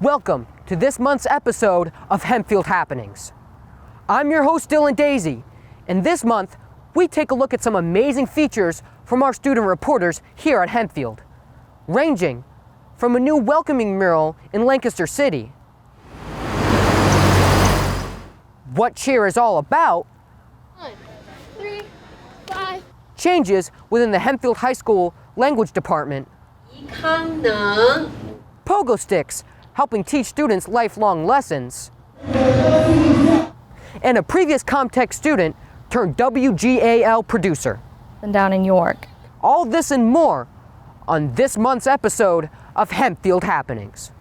Welcome to this month's episode of Hempfield Happenings. I'm your host, Dylan Daisy, and this month we take a look at some amazing features from our student reporters here at Hempfield, ranging from a new welcoming mural in Lancaster City, what cheer is all about, 1, 3, 5, changes within the Hempfield High School language department, Pogo sticks helping teach students lifelong lessons, and a previous Comtech student turned WGAL producer. And down in York. All this and more on this month's episode of Hempfield Happenings.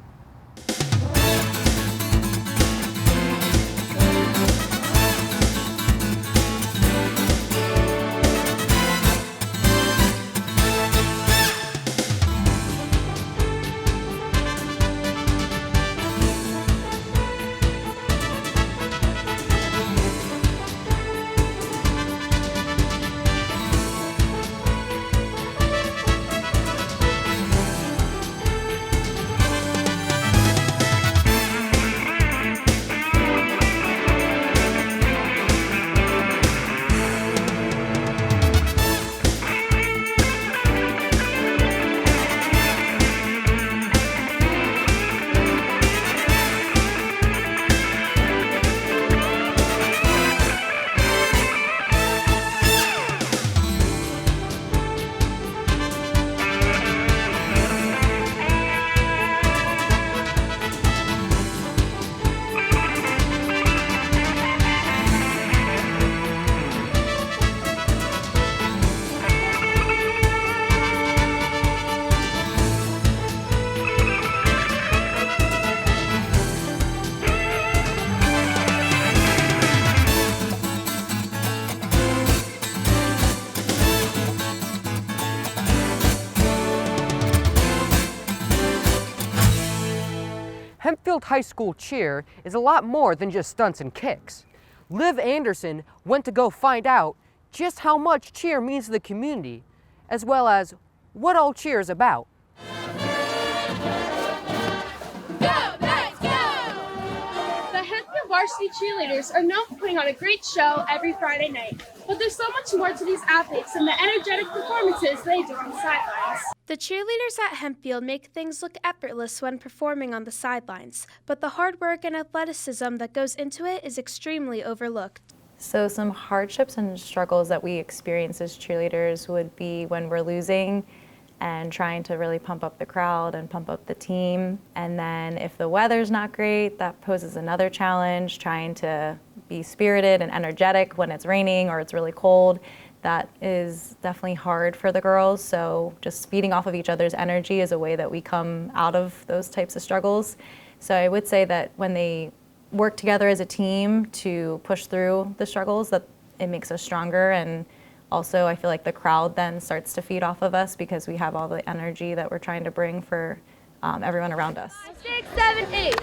Hempfield High School cheer is a lot more than just stunts and kicks. Liv Anderson went to go find out just how much cheer means to the community, as well as what all cheer is about. The Hempfield varsity cheerleaders are known for putting on a great show every Friday night. But there's so much more to these athletes than the energetic performances they do on the sidelines. The cheerleaders at Hempfield make things look effortless when performing on the sidelines, but the hard work and athleticism that goes into it is extremely overlooked. So some hardships and struggles that we experience as cheerleaders would be when we're losing and trying to really pump up the crowd and pump up the team. And then if the weather's not great, that poses another challenge, trying to be spirited and energetic when it's raining or it's really cold. That is definitely hard for the girls. So just feeding off of each other's energy is a way that we come out of those types of struggles. So I would say that when they work together as a team to push through the struggles, that it makes us stronger. And also I feel like the crowd then starts to feed off of us because we have all the energy that we're trying to bring for everyone around us. 5, 6, 7, 8.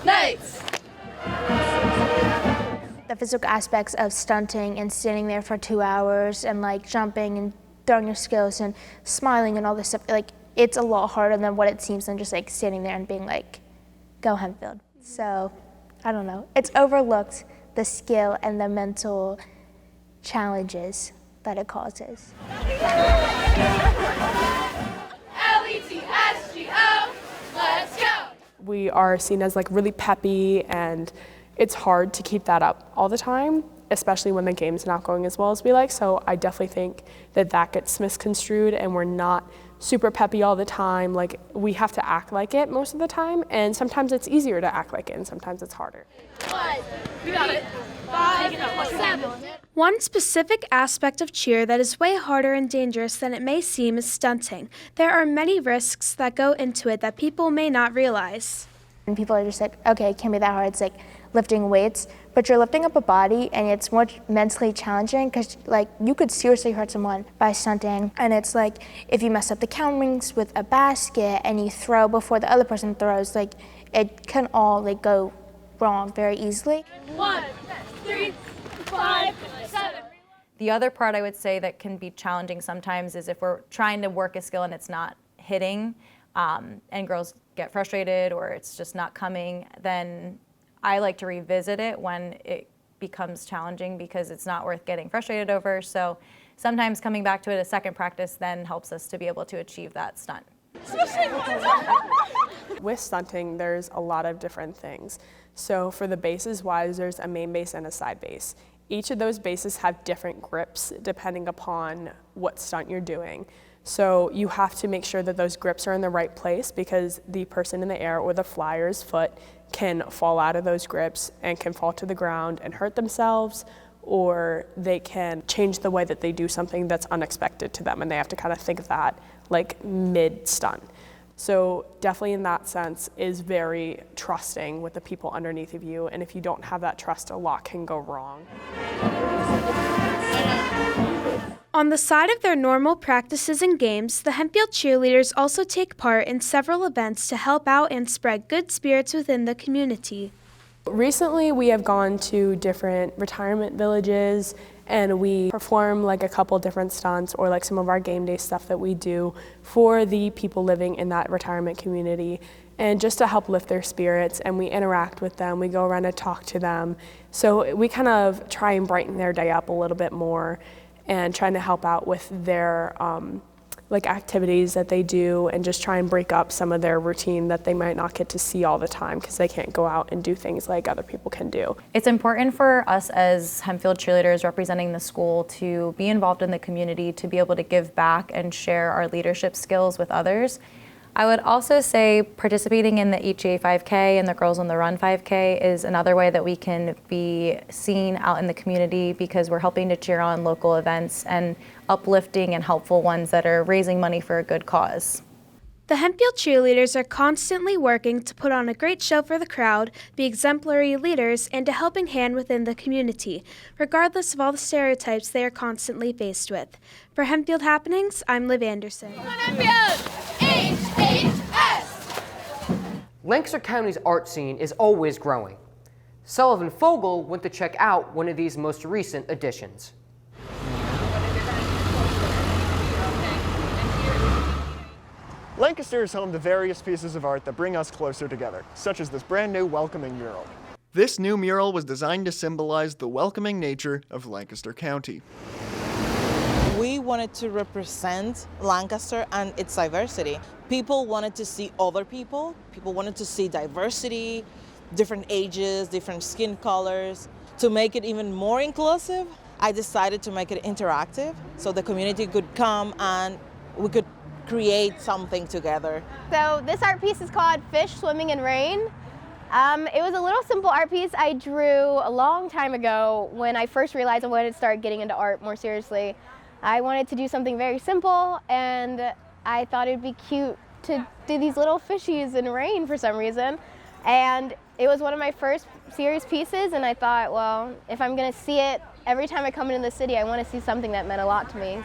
Nights. The physical aspects of stunting and standing there for 2 hours and like jumping and throwing your skills and smiling and all this stuff, like it's a lot harder than what it seems than just like standing there and being like, go Hempfield. So I don't know, it's overlooked the skill and the mental challenges that it causes. LETSGO, let's go. We are seen as like really peppy, and it's hard to keep that up all the time, especially when the game's not going as well as we like. So I definitely think that that gets misconstrued and we're not super peppy all the time. Like we have to act like it most of the time, and sometimes it's easier to act like it and sometimes it's harder. 1, 3, 5, 7. One specific aspect of cheer that is way harder and dangerous than it may seem is stunting. There are many risks that go into it that people may not realize. And people are just like, okay, it can't be that hard. It's like lifting weights, but you're lifting up a body and it's more mentally challenging because like you could seriously hurt someone by stunting. And it's like if you mess up the count rings with a basket and you throw before the other person throws, like it can all like go wrong very easily. 1, 3, 5, 7. The other part I would say that can be challenging sometimes is if we're trying to work a skill and it's not hitting, and girls get frustrated or it's just not coming, then I like to revisit it when it becomes challenging because it's not worth getting frustrated over. So sometimes coming back to it a second practice then helps us to be able to achieve that stunt. With stunting, there's a lot of different things. So for the bases wise, there's a main base and a side base. Each of those bases have different grips depending upon what stunt you're doing. So you have to make sure that those grips are in the right place because the person in the air or the flyer's foot can fall out of those grips and can fall to the ground and hurt themselves, or they can change the way that they do something that's unexpected to them and they have to kind of think of that like mid-stunt. So definitely in that sense is very trusting with the people underneath of you, and if you don't have that trust, a lot can go wrong. On the side of their normal practices and games, the Hempfield cheerleaders also take part in several events to help out and spread good spirits within the community. Recently, we have gone to different retirement villages and we perform like a couple different stunts or like some of our game day stuff that we do for the people living in that retirement community, and just to help lift their spirits, and we interact with them, we go around and talk to them. So we kind of try and brighten their day up a little bit more and trying to help out with their like activities that they do and just try and break up some of their routine that they might not get to see all the time because they can't go out and do things like other people can do. It's important for us as Hempfield cheerleaders representing the school to be involved in the community, to be able to give back and share our leadership skills with others. I would also say participating in the HA 5K and the Girls on the Run 5K is another way that we can be seen out in the community because we're helping to cheer on local events and uplifting and helpful ones that are raising money for a good cause. The Hempfield cheerleaders are constantly working to put on a great show for the crowd, be exemplary leaders, and a helping hand within the community, regardless of all the stereotypes they are constantly faced with. For Hempfield Happenings, I'm Liv Anderson. Come on, Hempfield! HHS! Lancaster County's art scene is always growing. Sullivan Fogel went to check out one of these most recent additions. Lancaster is home to various pieces of art that bring us closer together, such as this brand new welcoming mural. This new mural was designed to symbolize the welcoming nature of Lancaster County. We wanted to represent Lancaster and its diversity. People wanted to see other people. People wanted to see diversity, different ages, different skin colors. To make it even more inclusive, I decided to make it interactive so the community could come and we could create something together. So this art piece is called Fish Swimming in Rain. It was a little simple art piece I drew a long time ago when I first realized I wanted to start getting into art more seriously. I wanted to do something very simple, and I thought it'd be cute to do these little fishies in rain for some reason. And it was one of my first serious pieces, and I thought, well, if I'm gonna see it every time I come into the city, I want to see something that meant a lot to me.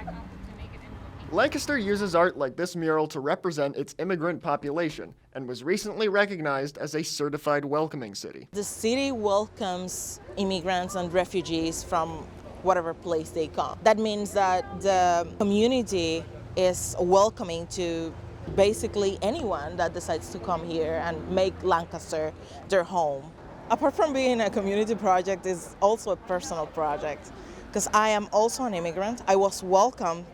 Lancaster uses art like this mural to represent its immigrant population and was recently recognized as a certified welcoming city. The city welcomes immigrants and refugees from whatever place they come. That means that the community is welcoming to basically anyone that decides to come here and make Lancaster their home. Apart from being a community project, it's also a personal project because I am also an immigrant. I was welcomed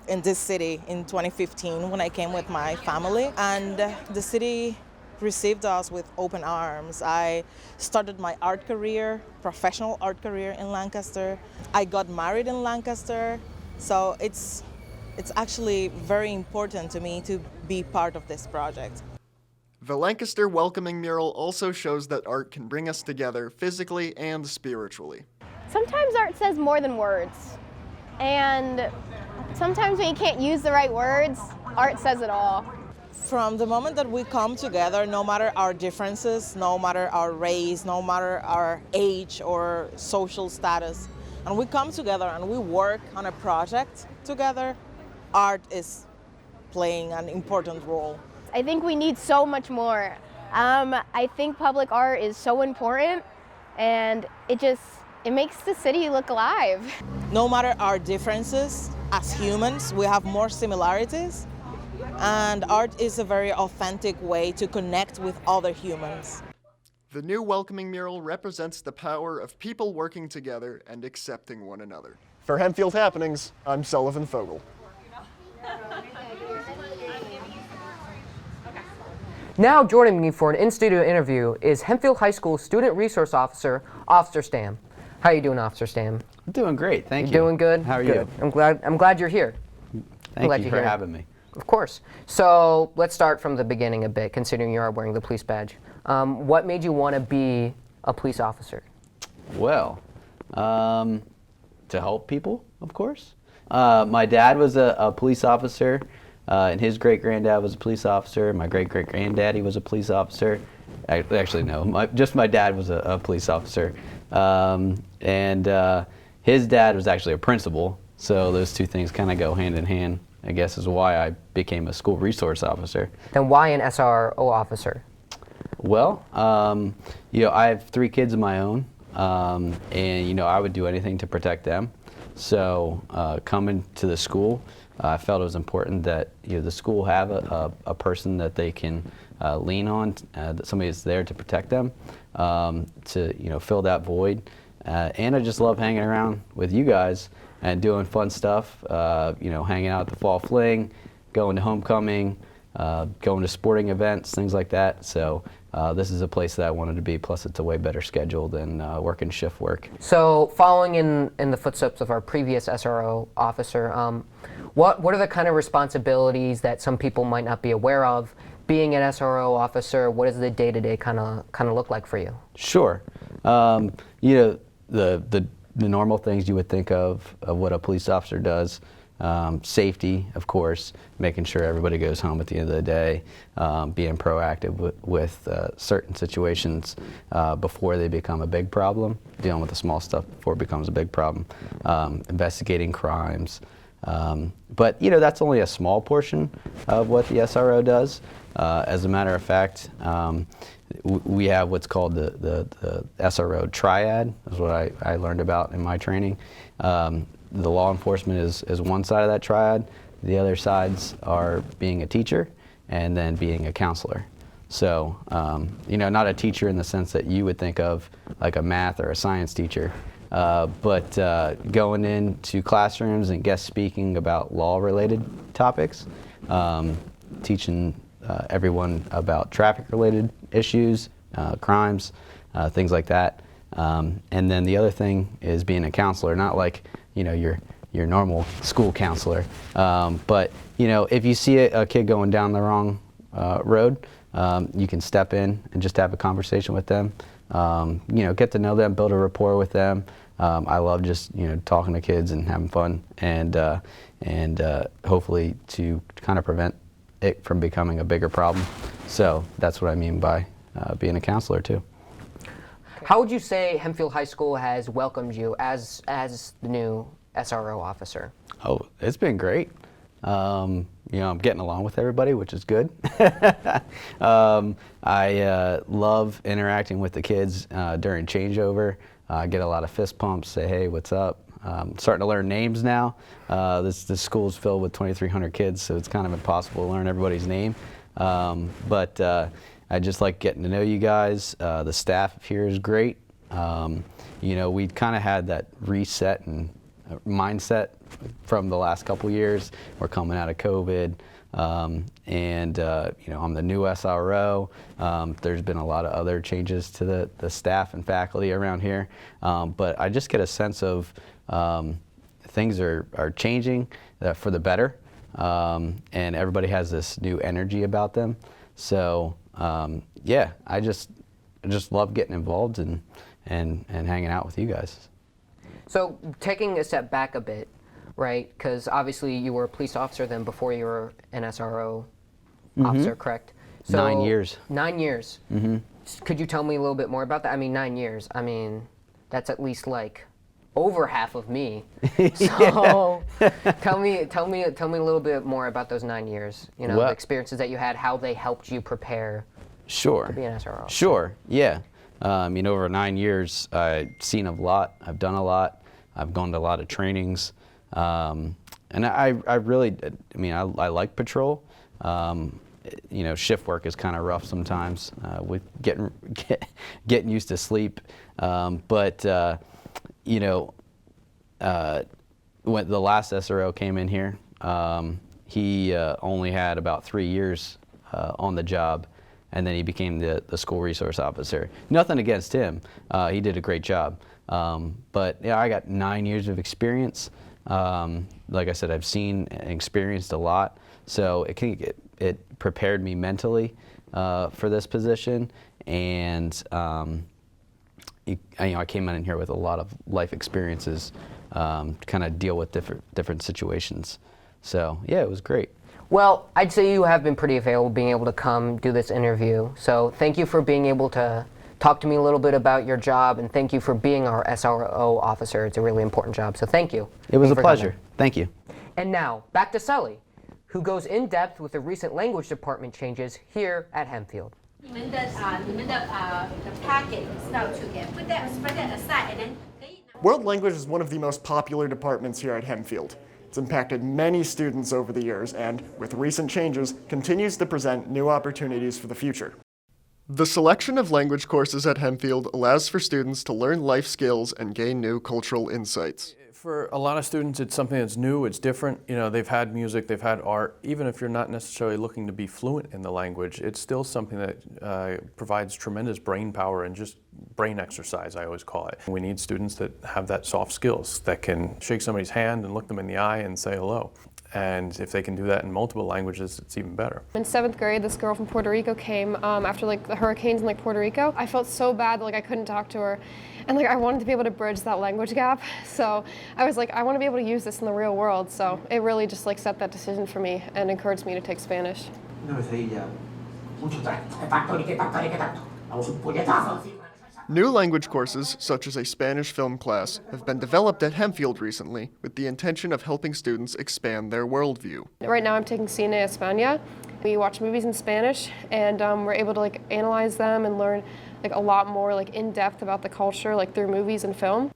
in this city in 2015 when I came with my family, and the city received us with open arms. I started my art career, professional art career in Lancaster. I got married in Lancaster, so it's actually very important to me to be part of this project. The Lancaster welcoming mural also shows that art can bring us together physically and spiritually. Sometimes art says more than words, and sometimes when you can't use the right words, art says it all. From the moment that we come together, no matter our differences, no matter our race, no matter our age or social status, and we come together and we work on a project together, art is playing an important role. I think we need so much more. I think public art is so important, and it makes the city look alive. No matter our differences, as humans, we have more similarities. And art is a very authentic way to connect with other humans. The new welcoming mural represents the power of people working together and accepting one another. For Hempfield Happenings, I'm Sullivan Fogel. Now joining me for an in-studio interview is Hempfield High School Student Resource Officer, Officer Stam. How you doing, Officer Stam? I'm doing great, thank you. Doing good? How are Good. you? I'm glad you're here. Thank you for having me. Of course. So let's start from the beginning a bit, considering you are wearing the police badge. What made you want to be a police officer? Well, to help people, of course. My dad was a police officer, and his great-granddad was a police officer. My great-great-granddaddy was a police officer. Actually, no, just my dad was a police officer. And his dad was actually a principal, so those two things kind of go hand in hand, I guess, is why I became a school resource officer. Then why an SRO officer? Well, I have 3 kids of my own, and I would do anything to protect them. So coming to the school, I felt it was important that the school have a person that they can lean on, that somebody that's there to protect them, to fill that void. And I just love hanging around with you guys and doing fun stuff. Hanging out at the fall fling, going to homecoming, going to sporting events, things like that. So this is a place that I wanted to be. Plus, it's a way better schedule than working shift work. So, following in the footsteps of our previous SRO officer, what are the kind of responsibilities that some people might not be aware of? Being an SRO officer, what does the day-to-day kind of look like for you? Sure. The normal things you would think of what a police officer does. Safety, of course, making sure everybody goes home at the end of the day, being proactive with certain situations before they become a big problem, dealing with the small stuff before it becomes a big problem, investigating crimes. But that's only a small portion of what the SRO does. As a matter of fact, we have what's called the SRO triad, is what I learned about in my training. The law enforcement is one side of that triad. The other sides are being a teacher and then being a counselor. So, not a teacher in the sense that you would think of like a math or a science teacher, but going into classrooms and guest speaking about law-related topics, teaching everyone about traffic-related issues, crimes, things like that. And then the other thing is being a counselor, not like your normal school counselor. But if you see a kid going down the wrong road, you can step in and just have a conversation with them. Get to know them, build a rapport with them. I love just talking to kids and having fun, and hopefully to kind of prevent it from becoming a bigger problem. So that's what I mean by being a counselor too. How would you say Hempfield High School has welcomed you as the new SRO officer? Oh, it's been great. I'm getting along with everybody, which is good. I love interacting with the kids during changeover. I get a lot of fist pumps, say, hey, what's up? Starting to learn names now. This school is filled with 2,300 kids, so it's kind of impossible to learn everybody's name. But I just like getting to know you guys. The staff here is great. We kind of had that reset and mindset from the last couple years. We're coming out of COVID, and I'm the new SRO. There's been a lot of other changes to the staff and faculty around here, but I just get a sense of things are changing for the better, and everybody has this new energy about them. So I just love getting involved and hanging out with you guys. So taking a step back a bit, right? Because obviously you were a police officer then before you were an SRO officer, correct? So 9 years. 9 years. Mm-hmm. Could you tell me a little bit more about that? 9 years. That's at least like over half of me. So tell me a little bit more about those 9 years. The experiences that you had, how they helped you prepare. Sure. To be an SRO. Sure. Yeah. Over 9 years, I've seen a lot. I've done a lot. I've gone to a lot of trainings, and I really, I like patrol. You know, shift work is kind of rough sometimes with getting used to sleep. You know, when the last SRO came in here, he only had about 3 years on the job, and then he became the school resource officer. Nothing against him. He did a great job. But yeah, I got 9 years of experience. Like I said, I've seen and experienced a lot. So it prepared me mentally for this position, and I came in here with a lot of life experiences to kind of deal with different situations. So yeah, it was great. Well, I'd say you have been pretty available being able to come do this interview. So thank you for being able to talk to me a little bit about your job, and thank you for being our SRO officer. It's a really important job, so thank you. It was a pleasure. Thank you. And now, back to Sully, who goes in depth with the recent language department changes here at Hempfield. World language is one of the most popular departments here at Hempfield. It's impacted many students over the years and, with recent changes, continues to present new opportunities for the future. The selection of language courses at Hempfield allows for students to learn life skills and gain new cultural insights. For a lot of students, it's something that's new, it's different. You know, they've had music, they've had art. Even if you're not necessarily looking to be fluent in the language, it's still something that provides tremendous brain power and just brain exercise, I always call it. We need students that have that soft skills, that can shake somebody's hand and look them in the eye and say hello. And if they can do that in multiple languages, it's even better. In 7th grade, this girl from Puerto Rico came after the hurricanes in Puerto Rico. I felt so bad that I couldn't talk to her, and I wanted to be able to bridge that language gap. So I was I want to be able to use this in the real world. So it really just set that decision for me and encouraged me to take Spanish. New language courses, such as a Spanish film class, have been developed at Hempfield recently with the intention of helping students expand their worldview. Right now I'm taking Cine España. We watch movies in Spanish, and we're able to analyze them and learn a lot more in depth about the culture through movies and film.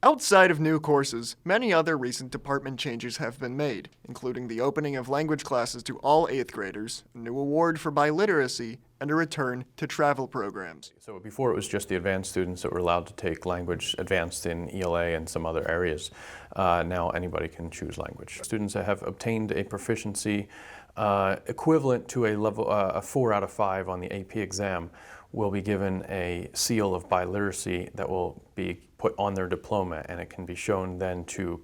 Outside of new courses, many other recent department changes have been made, including the opening of language classes to all 8th graders, a new award for biliteracy, and a return to travel programs. So before it was just the advanced students that were allowed to take language advanced in ELA and some other areas. Now anybody can choose language. Students that have obtained a proficiency equivalent to a 4 out of 5 on the AP exam will be given a seal of biliteracy that will be put on their diploma, and it can be shown then to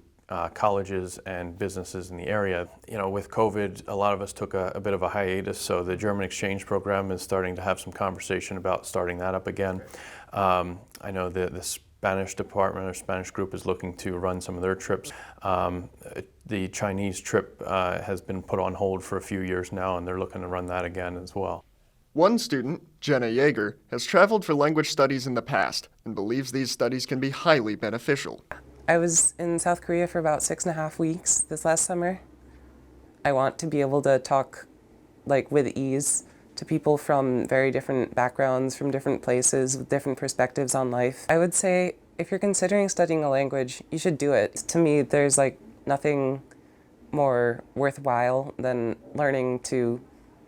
colleges and businesses in the area. You know, with COVID, a lot of us took a bit of a hiatus, so the German exchange program is starting to have some conversation about starting that up again. I know the Spanish department or Spanish group is looking to run some of their trips. The Chinese trip has been put on hold for a few years now, and they're looking to run that again as well. One student, Jenna Yeager, has traveled for language studies in the past and believes these studies can be highly beneficial. I was in South Korea for about 6.5 weeks this last summer. I want to be able to talk with ease to people from very different backgrounds, from different places, with different perspectives on life. I would say if you're considering studying a language, you should do it. To me, there's nothing more worthwhile than learning to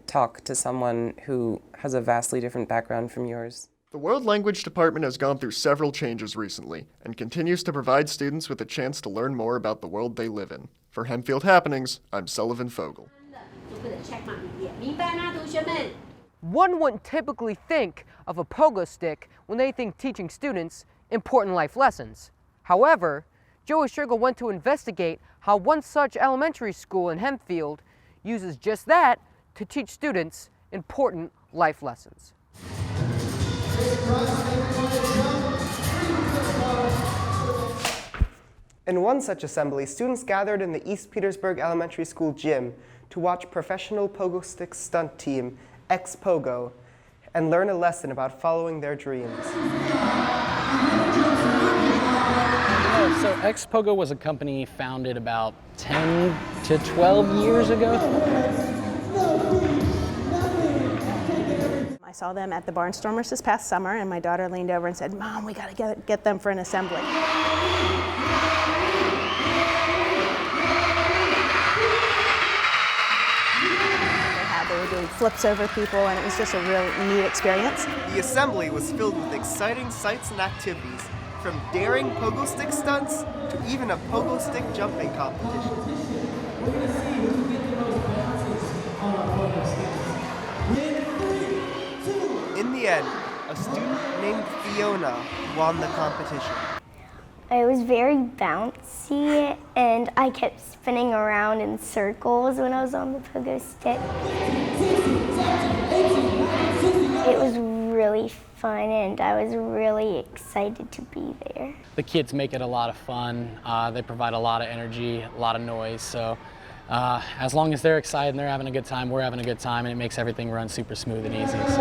talk to someone who has a vastly different background from yours. The World Language Department has gone through several changes recently and continues to provide students with a chance to learn more about the world they live in. For Hempfield Happenings, I'm Sullivan Fogel. One wouldn't typically think of a pogo stick when they think teaching students important life lessons. However, Joey Sugar went to investigate how one such elementary school in Hempfield uses just that to teach students important life lessons. In one such assembly, students gathered in the East Petersburg Elementary School gym to watch professional pogo stick stunt team, Pogo, and learn a lesson about following their dreams. So Pogo was a company founded about 10 to 12 years ago. I saw them at the Barnstormers this past summer, and my daughter leaned over and said, "Mom, we got to get them for an assembly." doing flips over people, and it was just a real neat experience. The assembly was filled with exciting sights and activities, from daring pogo stick stunts to even a pogo stick jumping competition. In the end, a student named Fiona won the competition. It was very bouncy, and I kept spinning around in circles when I was on the pogo stick. It was really fun, and I was really excited to be there. The kids make it a lot of fun. They provide a lot of energy, a lot of noise. So as long as they're excited and they're having a good time, we're having a good time, and it makes everything run super smooth and easy. So.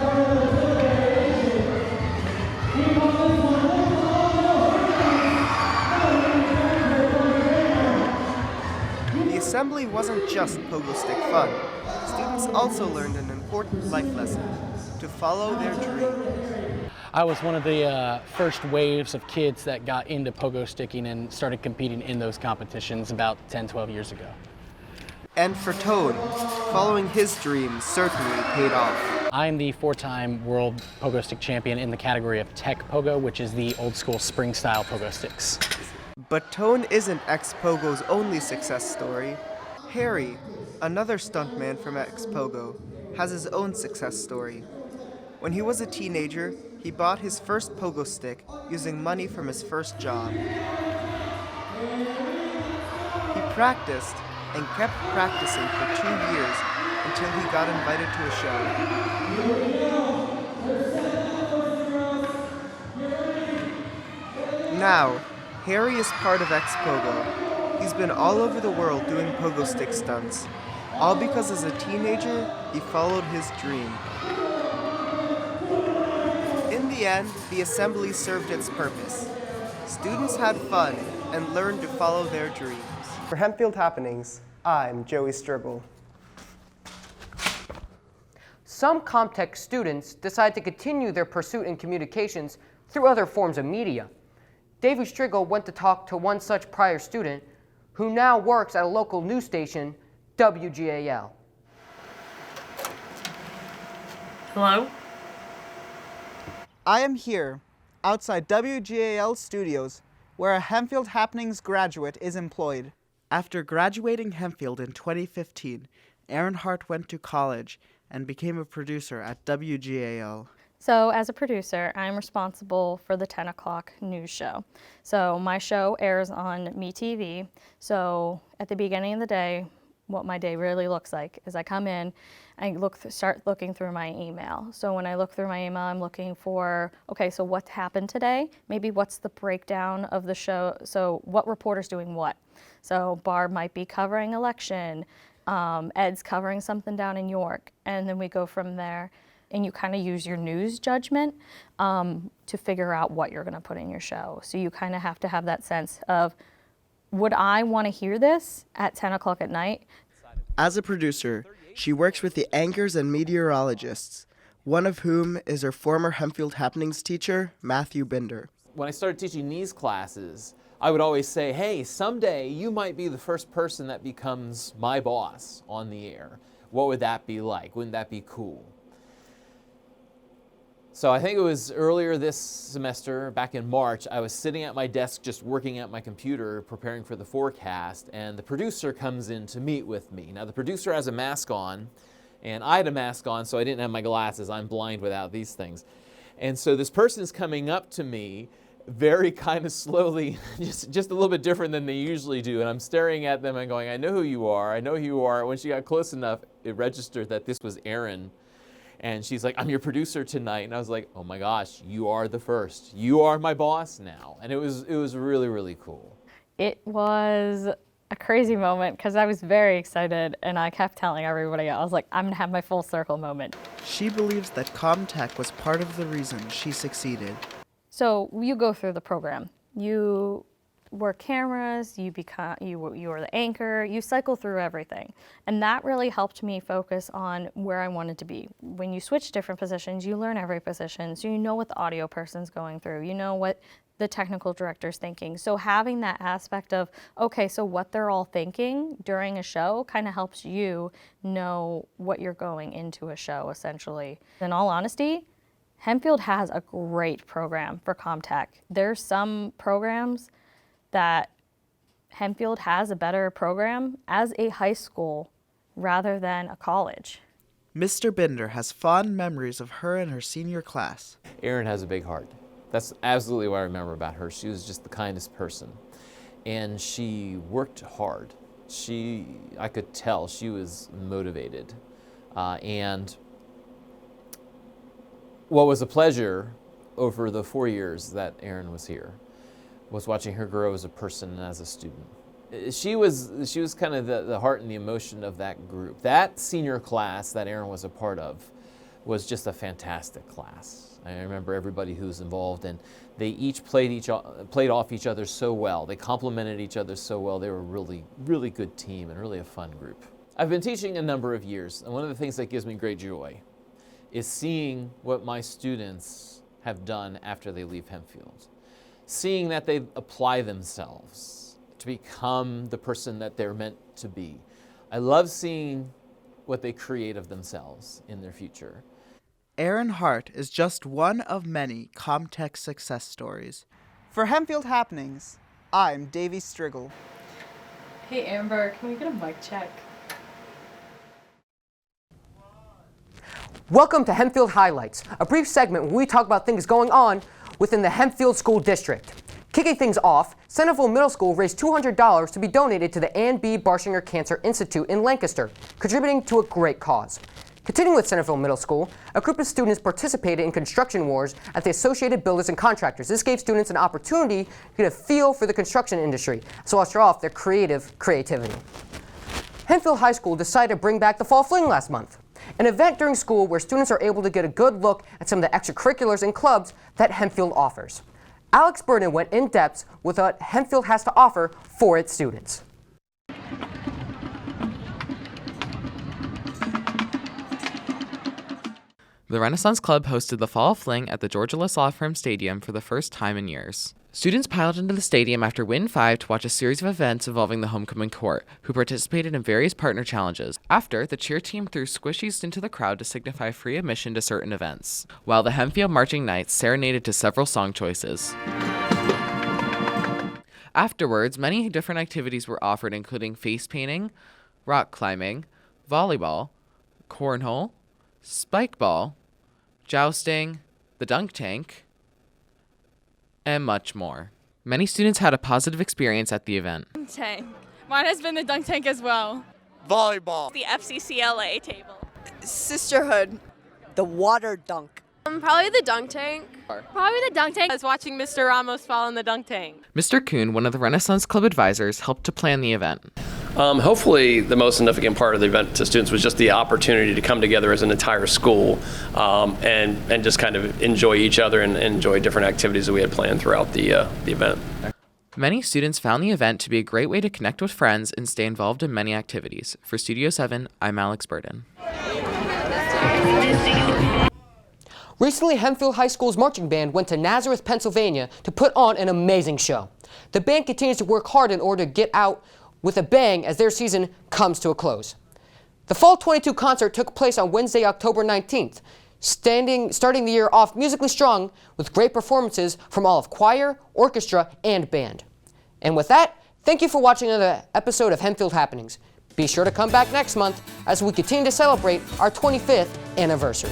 The assembly wasn't just pogo stick fun. Students also learned an important life lesson: to follow their dream. I was one of the first waves of kids that got into pogo sticking and started competing in those competitions about 10, 12 years ago. And for Tone, following his dreams certainly paid off. I'm the 4-time world pogo stick champion in the category of tech pogo, which is the old school spring style pogo sticks. But Tone isn't X-Pogo's only success story. Harry, another stuntman from X-Pogo, has his own success story. When he was a teenager, he bought his first pogo stick using money from his first job. He practiced and kept practicing for 2 years until he got invited to a show. Now, Harry is part of X-Pogo. He's been all over the world doing pogo stick stunts, all because as a teenager, he followed his dream. In the end, the assembly served its purpose. Students had fun and learned to follow their dreams. For Hempfield Happenings, I'm Joey Stribble. Some Comtech students decide to continue their pursuit in communications through other forms of media. Davey Striegel went to talk to one such prior student who now works at a local news station, WGAL. Hello? I am here, outside WGAL studios, where a Hempfield Happenings graduate is employed. After graduating Hempfield in 2015, Erin Hart went to college and became a producer at WGAL. So as a producer, I'm responsible for the 10 o'clock news show. So my show airs on MeTV. So at the beginning of the day, what my day really looks like is I come in, I start looking through my email. So when I look through my email, I'm looking for, okay, so what happened today? Maybe what's the breakdown of the show? So what reporter's doing what? So Barb might be covering election, Ed's covering something down in York, and then we go from there. And you kind of use your news judgment to figure out what you're going to put in your show. So you kind of have to have that sense of, would I want to hear this at 10 o'clock at night? As a producer, she works with the anchors and meteorologists, one of whom is her former Hempfield Happenings teacher, Matthew Binder. When I started teaching these classes, I would always say, hey, someday you might be the first person that becomes my boss on the air. What would that be like? Wouldn't that be cool? So I think it was earlier this semester, back in March, I was sitting at my desk just working at my computer, preparing for the forecast, and the producer comes in to meet with me. Now the producer has a mask on, and I had a mask on, so I didn't have my glasses. I'm blind without these things. And so this person is coming up to me very kind of slowly, just a little bit different than they usually do, and I'm staring at them and going, I know who you are, I know who you are. When she got close enough, it registered that this was Erin. And she's like, I'm your producer tonight. And I was like, oh my gosh, you are the first. You are my boss now. And it was really, really cool. It was a crazy moment because I was very excited and I kept telling everybody, I was like, I'm gonna have my full circle moment. She believes that Comtech was part of the reason she succeeded. So you go through the program. You work cameras, you are the anchor, you cycle through everything. And that really helped me focus on where I wanted to be. When you switch different positions, you learn every position, so you know what the audio person's going through, you know what the technical director's thinking. So having that aspect of, okay, so what they're all thinking during a show kind of helps you know what you're going into a show, essentially. In all honesty, Hempfield has a great program for CommTech. There's some programs that Hempfield has a better program as a high school rather than a college. Mr. Binder has fond memories of her and her senior class. Erin has a big heart. That's absolutely what I remember about her. She was just the kindest person. And she worked hard. I could tell she was motivated. And what was a pleasure over the 4 years that Erin was here was watching her grow as a person and as a student. She was kind of the heart and the emotion of that group. That senior class that Erin was a part of was just a fantastic class. I remember everybody who was involved, and they each played off each other so well. They complemented each other so well. They were a really, really good team and really a fun group. I've been teaching a number of years, and one of the things that gives me great joy is seeing what my students have done after they leave Hempfield. Seeing that they apply themselves to become the person that they're meant to be. I love seeing what they create of themselves in their future. Erin Hart is just one of many CommTech success stories. For Hempfield Happenings, I'm Davey Striggle. Hey Amber, can we get a mic check? Welcome to Hempfield Highlights, a brief segment where we talk about things going on within the Hempfield School District. Kicking things off, Centerville Middle School raised $200 to be donated to the Ann B. Barshinger Cancer Institute in Lancaster, contributing to a great cause. Continuing with Centerville Middle School, a group of students participated in construction wars at the Associated Builders and Contractors. This gave students an opportunity to get a feel for the construction industry, so to show off their creativity. Hempfield High School decided to bring back the Fall Fling last month, an event during school where students are able to get a good look at some of the extracurriculars and clubs that Hempfield offers. Alex Burden went in depth with what Hempfield has to offer for its students. The Renaissance Club hosted the Fall Fling at the Georgia LaSalle Firm Stadium for the first time in years. Students piled into the stadium after Win 5 to watch a series of events involving the homecoming court, who participated in various partner challenges. After, the cheer team threw squishies into the crowd to signify free admission to certain events, while the Hempfield Marching Knights serenaded to several song choices. Afterwards, many different activities were offered, including face painting, rock climbing, volleyball, cornhole, spike ball, jousting, the dunk tank, and much more. Many students had a positive experience at the event. Dunk tank. Mine has been the dunk tank as well. Volleyball. The FCCLA table. Sisterhood. The water dunk. Probably the dunk tank. Probably the dunk tank. I was watching Mr. Ramos fall in the dunk tank. Mr. Kuhn, one of the Renaissance Club advisors, helped to plan the event. Hopefully the most significant part of the event to students was just the opportunity to come together as an entire school and just kind of enjoy each other and enjoy different activities that we had planned throughout the event. Many students found the event to be a great way to connect with friends and stay involved in many activities. For Studio 7, I'm Alex Burden. Recently, Hempfield High School's marching band went to Nazareth, Pennsylvania to put on an amazing show. The band continues to work hard in order to get out with a bang as their season comes to a close. The Fall 22 concert took place on Wednesday, October 19th, starting the year off musically strong with great performances from all of choir, orchestra, and band. And with that, thank you for watching another episode of Hempfield Happenings. Be sure to come back next month as we continue to celebrate our 25th anniversary.